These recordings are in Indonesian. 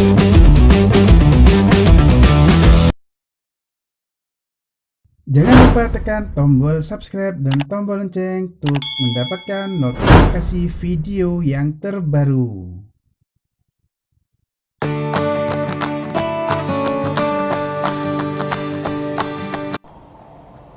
Jangan lupa tekan tombol subscribe dan tombol lonceng untuk mendapatkan notifikasi video yang terbaru.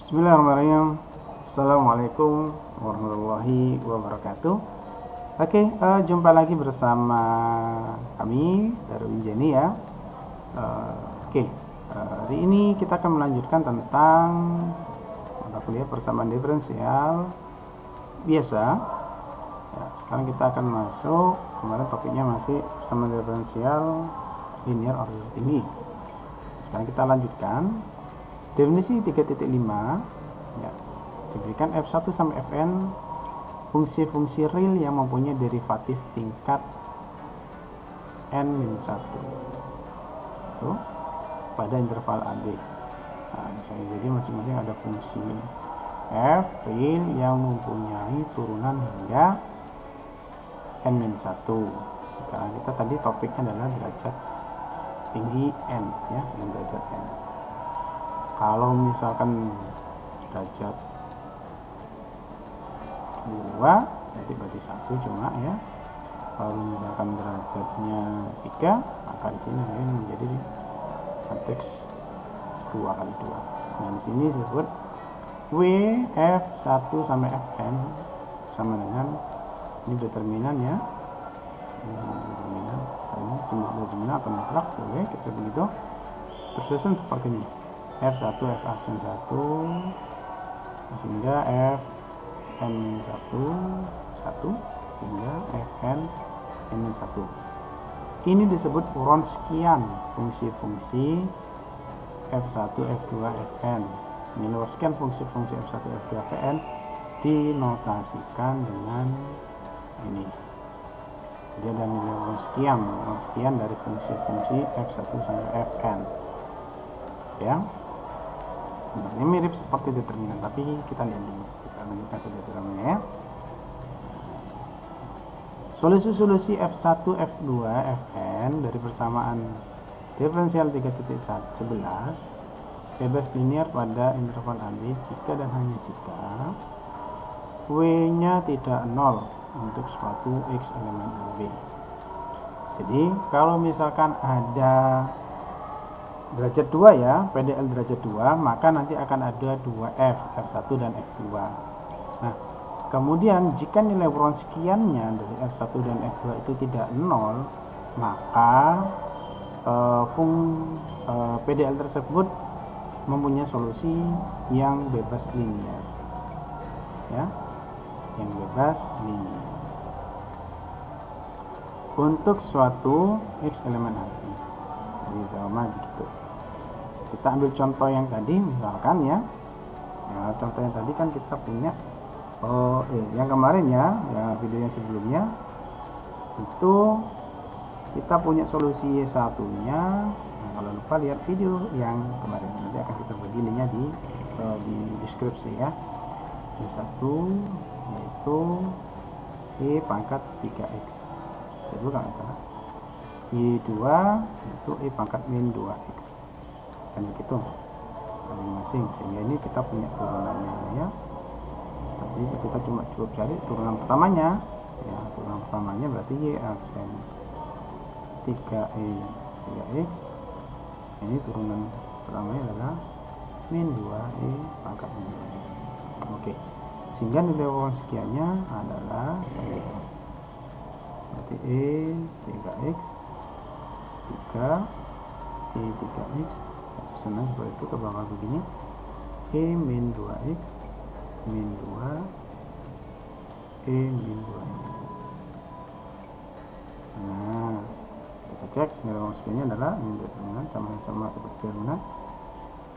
Bismillahirrahmanirrahim. Assalamualaikum warahmatullahi wabarakatuh. Oke, jumpa lagi bersama kami dari Winjeni ya. Hari ini kita akan melanjutkan tentang mata kuliah persamaan diferensial biasa. Ya, sekarang kita akan masuk, kemarin topiknya masih persamaan diferensial linear order tinggi. Sekarang kita lanjutkan definisi 3.5 ya, diberikan f1 sampai fn fungsi-fungsi real yang mempunyai derivatif tingkat n-1 pada interval AB. Nah, jadi masing-masing ada fungsi f real yang mempunyai turunan hingga n-1. Sekarang kita tadi topiknya adalah derajat tinggi n ya, derajat n. Kalau misalkan derajat 2 jadi berarti 1 cuma ya. Kalau misalkan derajatnya 3 maka di sini menjadi matriks 2 kali 2. Nah di sini disebut W F1 sampai Fn sama dengan ini determinan ya. Ini simbol determinan atau mutlak boleh kita begitu. Tersusun seperti ini. F1 F aksen 1 sehingga Fn 1 hingga Fn n1. Ini disebut Wronskian fungsi-fungsi F1 F2 Fn. Wronskian fungsi-fungsi F1 F2 Fn dinotasikan dengan ini. Jadi ada nilai Wronskian dari fungsi-fungsi F1 sampai Fn. Ya. Sebenarnya mirip seperti determinan, tapi kita lihat dulu. Kita lanjutkan ke determinannya ya. Solusi-solusi F1, F2, Fn dari persamaan diferensial 3.11 bebas linear pada interval AB jika dan hanya jika W-nya tidak 0 untuk suatu X elemen AB. Jadi kalau misalkan ada derajat 2 ya, PDL derajat 2, maka nanti akan ada 2F, F1 dan F2. Nah, kemudian jika nilai Wronskiannya dari F1 dan F2 itu tidak 0, maka PDL tersebut mempunyai solusi yang bebas linear. Ya, yang bebas linear. Untuk suatu X elemen AB. Jadi sama begitu. Kita ambil contoh yang tadi misalkan ya. Contoh yang tadi kan kita punya yang kemarin ya video yang sebelumnya itu kita punya solusi satunya. Nah, kalau lupa lihat video yang kemarin, nanti akan kita bagi linknya di deskripsi ya. Yang satu yaitu E pangkat 3x itu kan salah. Y2 itu E pangkat min 2x kan begitu masing-masing, sehingga ini kita punya turunannya ya. Tapi kita cukup cari turunan pertamanya ya. Turunan pertamanya berarti Y aksen 3E 3x. Ini turunan pertamanya adalah min 2E pangkat min 2x. Oke, sehingga nilai Wronskiannya adalah berarti E 3x 3 E 3x susunan seperti itu ke bawah begini. E min 2x min 2 E min 2x. Nah, kita cek nilai Wronskiannya adalah min determinan sama seperti determinan.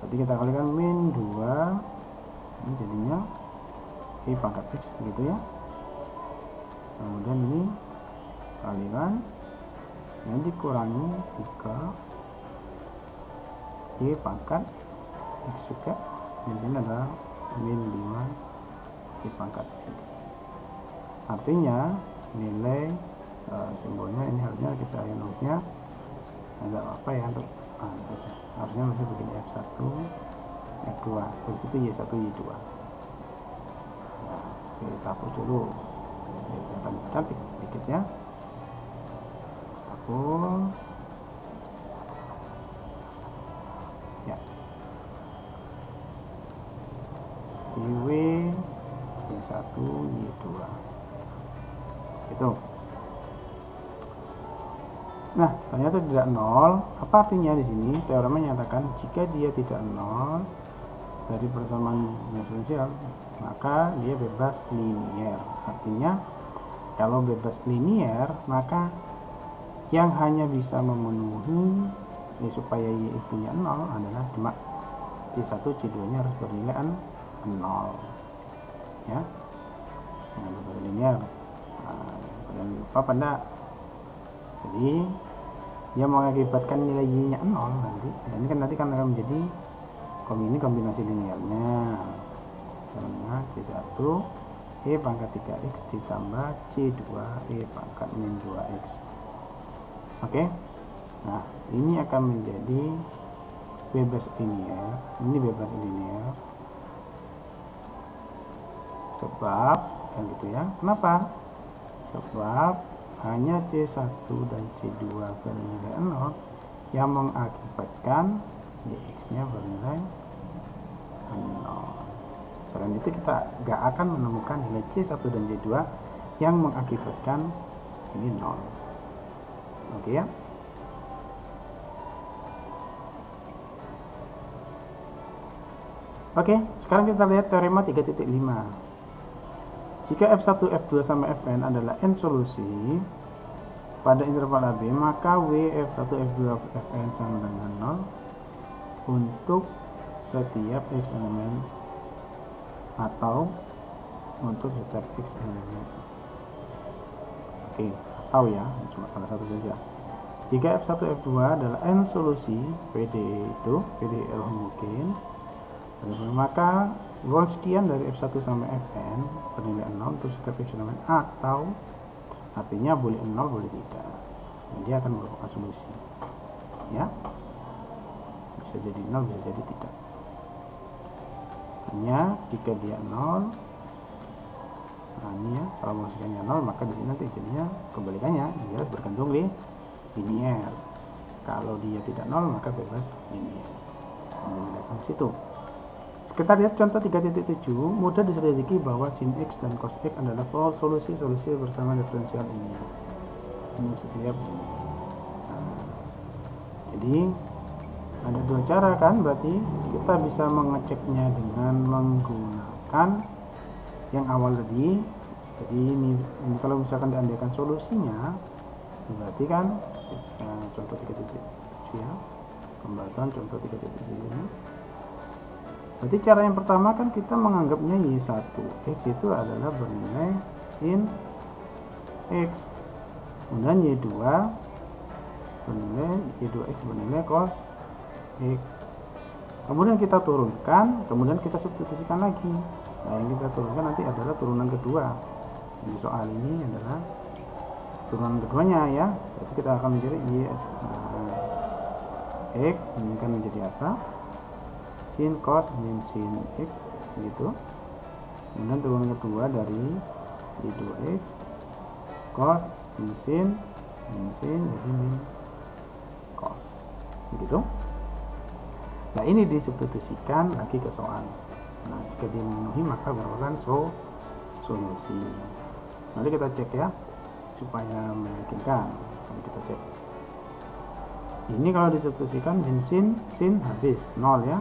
Jadi kita kalikan min 2 ini jadinya E pangkat x gitu ya. Kemudian ini kalikan yang dikurangi 3 Y pangkat x juga. Di sini adalah min 5 Y pangkat x. Artinya nilai simbolnya ini harusnya kisah nulisnya Agak apa ya untuk baca. Harusnya masih begini F1 F2 dari situ Y1 Y2. Nah, kita hapus dulu kelihatan cantik sedikit ya, hapus ya. YW Y1 Y2 itu. Nah, ternyata tidak nol. Apa artinya di sini? Teorema menyatakan jika dia tidak nol dari persamaan diferensial, maka dia bebas linier. Artinya, kalau bebas linier, maka yang hanya bisa memenuhi supaya Y punya nol adalah cuma C1, C2 nya harus bernilai nol. Ya, nah, bebas linier. Nah, kalian lupa pada. Jadi dia mengakibatkan nilai Y nya 0 nanti. Dan ini kan nanti kan akan menjadi ini kombinasi linearnya sama dengan C1 E pangkat 3X ditambah C2 E pangkat min 2X. Oke. Nah, ini akan menjadi bebas linear. Ini bebas linear. Sebab kan gitu ya. Kenapa? Sebab hanya C1 dan C2 bernilai 0 yang mengakibatkan Dx-nya bernilai 0. Selain itu kita gak akan menemukan nilai C1 dan C2 yang mengakibatkan ini 0. Oke ya. Oke, sekarang kita lihat teorema 3.5. Jika F1, F2 sama Fn adalah n solusi pada interval AB, maka W F1, F2, Fn sama dengan 0 untuk setiap X elemen atau untuk setiap X elemen. Oke, atau ya, cuma salah satu saja. Jika F1, F2 adalah n solusi PDE homogen, maka Wronskian dari F1 sampai Fn bernilai 0 untuk setiap X elemen atau artinya boleh 0 boleh tidak. Nah, dia akan merupakan solusi. Ya. Bisa jadi 0 bisa jadi tidak. Hanya jika dia 0, nah ini ya, kalau Wronskiannya 0 maka di sini nanti jadinya kebalikannya, dia bergantung linier. Kalau dia tidak 0 maka bebas linier. Menggunakan situ. Kita lihat contoh 3.7, mudah diselidiki bahwa sin X dan cos X adalah solusi-solusi bersama diferensial ini. Ini setiap. Jadi ada dua cara kan, berarti kita bisa mengeceknya dengan menggunakan yang awal tadi. Jadi ini kalau misalkan diandaikan solusinya, berarti kan contoh 3.7 ya, pembahasan contoh 3.7 ini. Berarti cara yang pertama kan kita menganggapnya Y1 X itu adalah bernilai sin X, kemudian Y2 Y2X bernilai cos X. Kemudian kita turunkan, kemudian kita substitusikan lagi. Nah, yang kita turunkan nanti adalah turunan kedua. Di soal ini adalah turunan keduanya ya. Jadi kita akan mencari X ini kan menjadi apa? Sin cos min sin X gitu. Kemudian turunan kedua dari Y2X cos min sin jadi min cos begitu. Nah, ini disubstitusikan lagi ke soal. Nah, jika dimenuhi maka merupakan solusi. Nanti kita cek ya supaya meyakinkan. Nanti kita cek. Ini kalau disubstitusikan min sin habis 0 ya.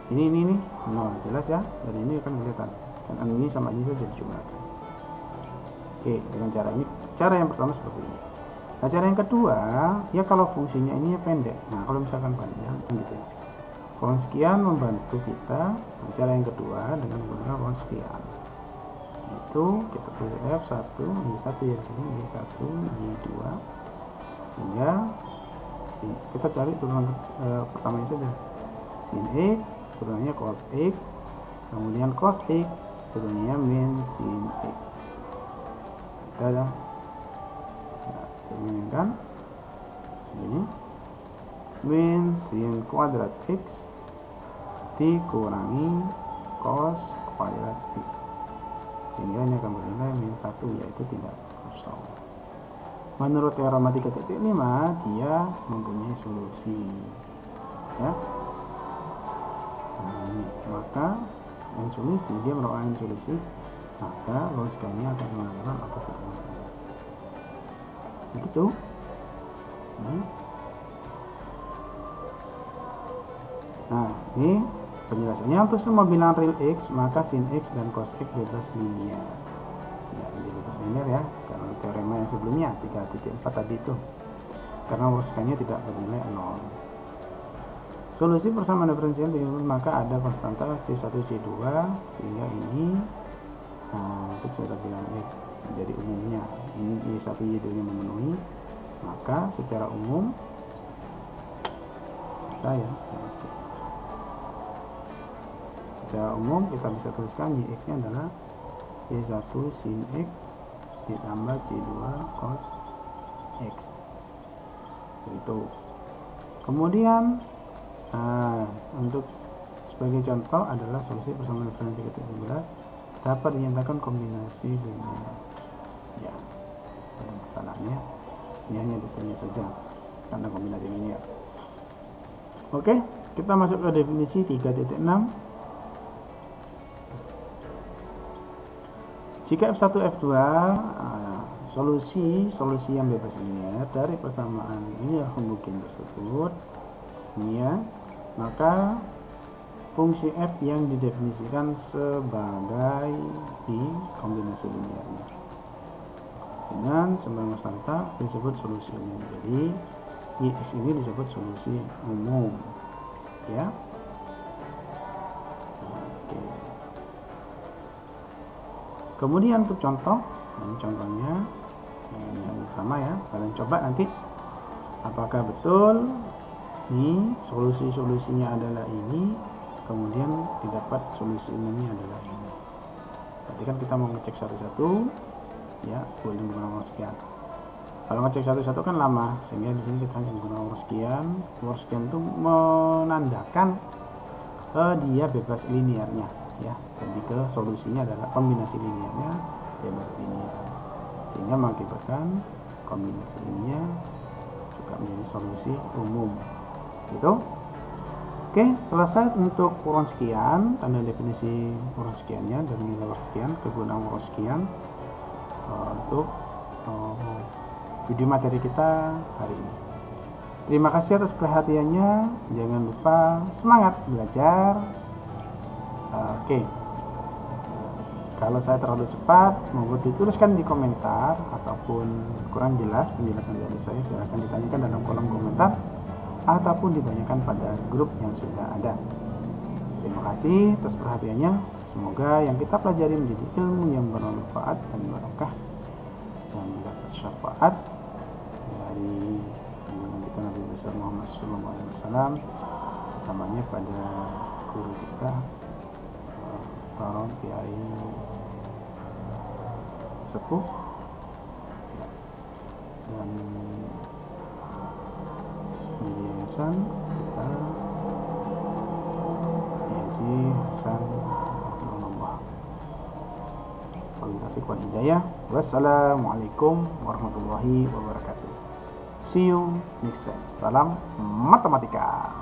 Ini 0 jelas ya. Dari ini akan kelihatan. Dan ini sama ini saja dijumlahkan. Oke, dengan cara ini. Cara yang pertama seperti ini. Nah, cara yang kedua, ya kalau fungsinya ini pendek. Nah, kalau misalkan panjang gitu ya. Wronskian membantu kita. Nah, cara yang kedua dengan menggunakan Wronskian. Itu kita tulis F1, Y1 ya sini, Y1, Y2. Sehingga kita cari turunan pertamanya saja. Sin X, turunannya cos X. Kemudian cos X, turunannya min sin X. Kita ada. Nah, ini kan ini min sin kuadrat X dikurangi cos kuadrat X, sehingga ini akan bernilai min 1, yaitu tidak kosong. Menurut teorema 3.5 dia mempunyai solusi, ya. Nah, ini. Maka yang solusi, dia merupakan solusi, maka logikanya akan mengatakan apa tidak. Begitu. Nah, ini penjelasannya. Untuk semua bilangan real X, maka sin X dan cos X bebas linear. Ya, ini bebas linear ya, karena teorema yang sebelumnya 3.4 tadi itu, karena logikanya tidak bernilai 0. Solusi persamaan diferensial maka ada konstanta C1 C2, sehingga ini itu sudah bilang X jadi umumnya ini Y1 Y2 nya memenuhi, maka secara umum secara umum kita bisa tuliskan YX nya adalah Y1 sin X ditambah C2 cos X, itu. Kemudian untuk sebagai contoh adalah solusi persamaan diferensial 3.11 dapat dinyatakan kombinasi linear. Ya, masalahnya ini hanya detailnya saja karena kombinasi linear. Oke, kita masuk ke definisi 3.6. Jika F1 F2 solusi yang bebas linear dari persamaan linear homogen tersebut, ya, maka fungsi F yang didefinisikan sebagai di kombinasi linearnya dengan sembarang konstanta disebut solusi umum. Jadi YX ini disebut solusi umum, ya. Oke. Kemudian untuk contoh, ini contohnya yang sama ya, kalian coba nanti apakah betul ini solusinya adalah ini, kemudian didapat solusi umumnya adalah ini. Tadi kan kita mau ngecek satu-satu, ya, boleh menggunakan nomor sekian. Kalau ngecek satu-satu kan lama, sehingga di sini kita hanya menggunakan nomor sekian. Nomor sekian itu menandakan dia bebas linearnya, ya. Jadi ke solusinya adalah kombinasi linearnya bebas linear, sehingga mengakibatkan kombinasi linear juga menjadi solusi umum. Gitu. Oke, selesai untuk urun sekian, tanda definisi urun sekiannya dan nilai sekian, kegunaan urun sekian untuk video materi kita hari ini. Terima kasih atas perhatiannya. Jangan lupa semangat belajar. Oke. Kalau saya terlalu cepat, mohon dituliskan di komentar, ataupun kurang jelas penjelasan dari saya, silahkan ditanyakan dalam kolom komentar ataupun ditanyakan pada grup yang sudah ada. Terima kasih atas perhatiannya. Semoga yang kita pelajari menjadi ilmu yang bermanfaat dan barokah dan mendapat syafaat dari junjungan kita Nabi besar Muhammad SAW, utamanya pada guru kita para kiai sepuh dan yayasan kita Yayasan Hasan Abdullah. Wabillahi hidayah. Wassalamualaikum warahmatullahi wabarakatuh. See you next time. Salam matematika.